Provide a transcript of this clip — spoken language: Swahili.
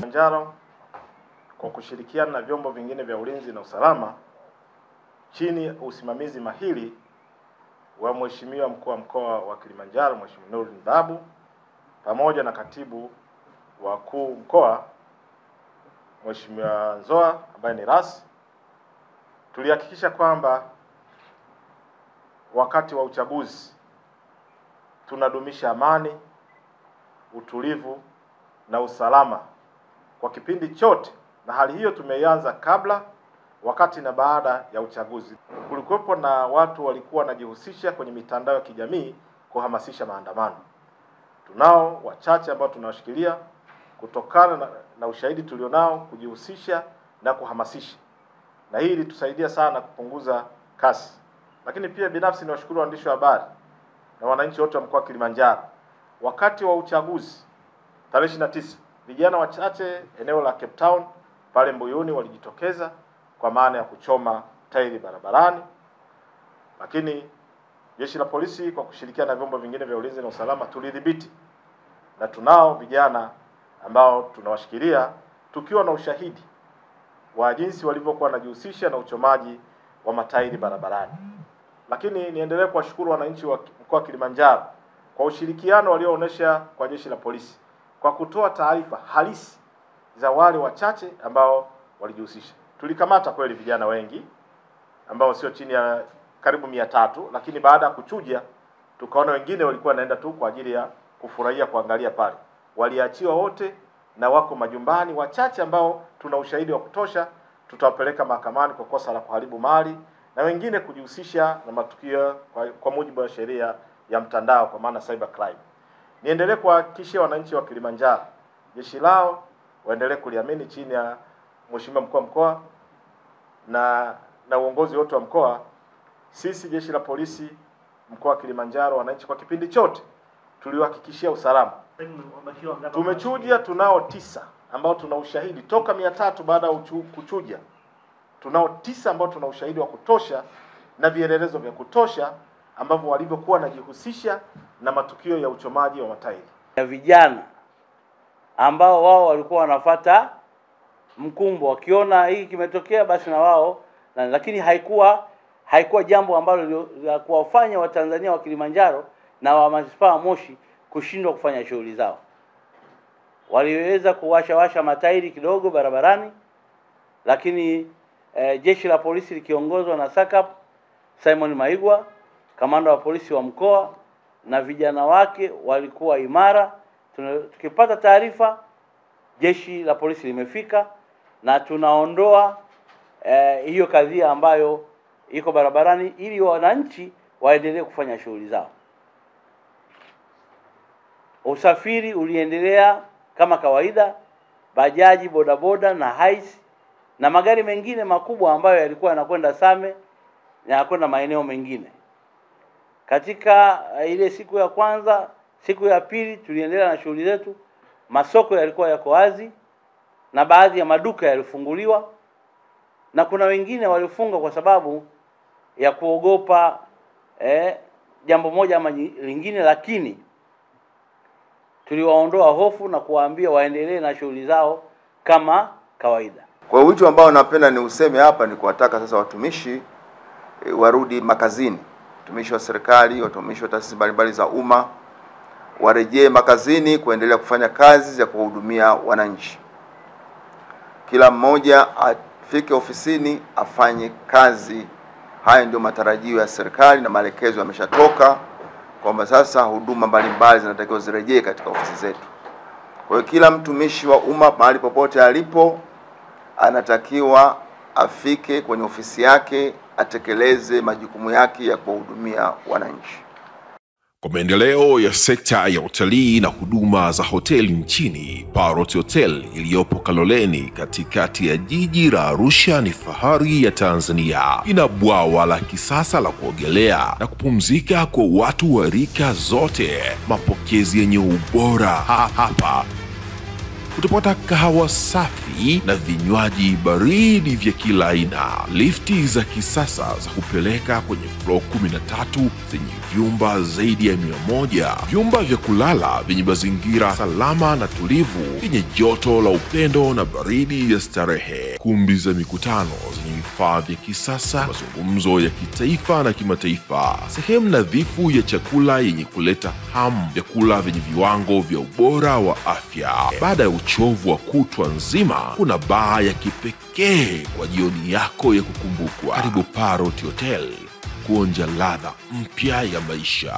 Kilimanjaro kwa kushirikiana na vyombo vingine vya ulinzi na usalama chini ya usimamizi mahiri wa Mheshimiwa Mkuu wa Mkoa wa Kilimanjaro Mheshimiwa Nurdin Babu pamoja na Katibu Wakuu Mkoa Mheshimiwa Nzoa ambaye ni RAS, tulihakikisha kwamba wakati wa uchaguzi tunadumisha amani, utulivu na usalama kwa kipindi chote, na hali hiyo tumeianza kabla, wakati na baada ya uchaguzi. Kulikuwepo na watu walikuwa wanajihusisha kwenye mitandao ya kijamii kuhamasisha maandamano. Tunao wachache ambao tunawashikilia kutokana na ushahidi tulionao kujihusisha na kuhamasisha, na hii ilitusaidia sana kupunguza kasi. Lakini pia binafsi niwashukuru waandishi wa habari na wananchi wote wa mkoa wa Kilimanjaro. Wakati wa uchaguzi tarehe 29, vijana wachache eneo la Cape Town pale Mbuyuni walijitokeza kwa maana ya kuchoma tairi barabarani, lakini jeshi la polisi kwa kushirikiana na vyombo vingine vya ulinzi na usalama tulidhibiti, na tunao vijana ambao tunawashikilia tukiwa na ushahidi wa jinsi walivyokuwa wanajihusisha na uchomaji wa matairi barabarani. Lakini niendelee kuwashukuru wananchi wa mkoa wa Kilimanjaro kwa ushirikiano walioonyesha kwa jeshi la polisi kwa kutoa taarifa halisi za wale wachache ambao walijihusisha. Tulikamata kweli vijana wengi ambao sio chini ya karibu 300, lakini baada ya kuchuja tukaona wengine walikuwa wanaenda tu kwa ajili ya kufurahia kuangalia pale. Waliachiwa wote na wako majumbani. Wachache ambao tuna ushahidi wa kutosha tutawapeleka mahakamani kwa kosa la kuharibu mali na wengine kujihusisha na matukio kwa mujibu wa sheria ya mtandao kwa maana cyber crime. Niendelee kuhakikishia wananchi wa Kilimanjaro jeshi lao waendelee kuliamini chini ya Mheshimiwa Mkuu wa Mkoa na uongozi wote wa mkoa. Sisi jeshi la polisi mkoa wa Kilimanjaro, wananchi kwa kipindi chote tuliwahakikishia usalama. Tumechuja, tunao 9 ambao tuna ushahidi toka 300 baada ya kuchuja. Tunao 9 ambao tuna ushahidi wa kutosha na vielelezo vya kutosha ambavyo walivyokuwa wanajihusisha na matukio ya uchomaji wa matairi. Ya vijana ambao wao walikuwa wanafuata mkumbo, wakiona hiki kimetokea basi na wao, lakini haikuwa jambo ambalo la kuwafanya Watanzania wa Kilimanjaro na wa manispaa Moshi kushindwa kufanya shughuli zao. Waliweza kuwasha matairi kidogo barabarani, lakini jeshi la polisi likiongozwa na SACP Simon Maigwa, kamanda wa polisi wa mkoa, na vijana wake walikuwa imara. Tukipata taarifa, jeshi la polisi limefika na tunaondoa hiyo kadhia ambayo iko barabarani ili wananchi waendelee kufanya shughuli zao. Usafiri uliendelea kama kawaida, bajaji, bodaboda na haisi na magari mengine makubwa ambayo yalikuwa yanakwenda Same na yanakwenda maeneo mengine. Katika ile siku ya kwanza, siku ya pili tuliendelea na shughuli zetu. Masoko yalikuwa yako wazi na baadhi ya maduka yalifunguliwa, na kuna wengine walifunga kwa sababu ya kuogopa jambo moja ama lingine, lakini tuliwaondoa hofu na kuwaambia waendelee na shughuli zao kama kawaida. Kwa wito ambao napenda ni useme hapa ni kuwataka sasa watumishi warudi makazini. Watumishi wa serikali, watumishi wa taasisi mbalimbali za umma warejee makazini kuendelea kufanya kazi za kuhudumia wananchi. Kila mmoja afike ofisini afanye kazi. Haya ndio matarajio ya serikali na maelekezo yameshatoka kwamba sasa huduma mbalimbali zinatakiwa zirejee katika ofisi zetu. Kwa hiyo kila mtumishi wa umma mahali popote alipo anatakiwa afike kwenye ofisi yake atekeleze majukumu yake ya kuhudumia wananchi. Kwa maendeleo ya sekta ya utalii na huduma za hoteli nchini, Parrot Hotel iliyopo Kaloleni katikati ya jiji la Arusha ni fahari ya Tanzania. Ina bwawa la kisasa la kuogelea na kupumzika kwa watu wa rika zote, mapokezi yenye ubora hapa Utapata kahawa safi na vinywaji baridi vya kila aina, lifti za kisasa za kupeleka kwenye floor 13 zenye vyumba zaidi ya 100, vyumba vya kulala vyenye mazingira salama na tulivu, vyenye joto la upendo na baridi ya starehe, kumbi za mikutano zenye vifaa vya kisasa, mazungumzo ya kitaifa na kimataifa, sehemu nadhifu ya chakula yenye kuleta hamu, vyakula vyenye viwango vya ubora wa afya. Baada ya uchovu wa kutwa nzima, kuna baa ya kipekee kwa jioni yako ya kukumbukwa. Karibu Parrot Hotel kuonja ladha mpya ya maisha.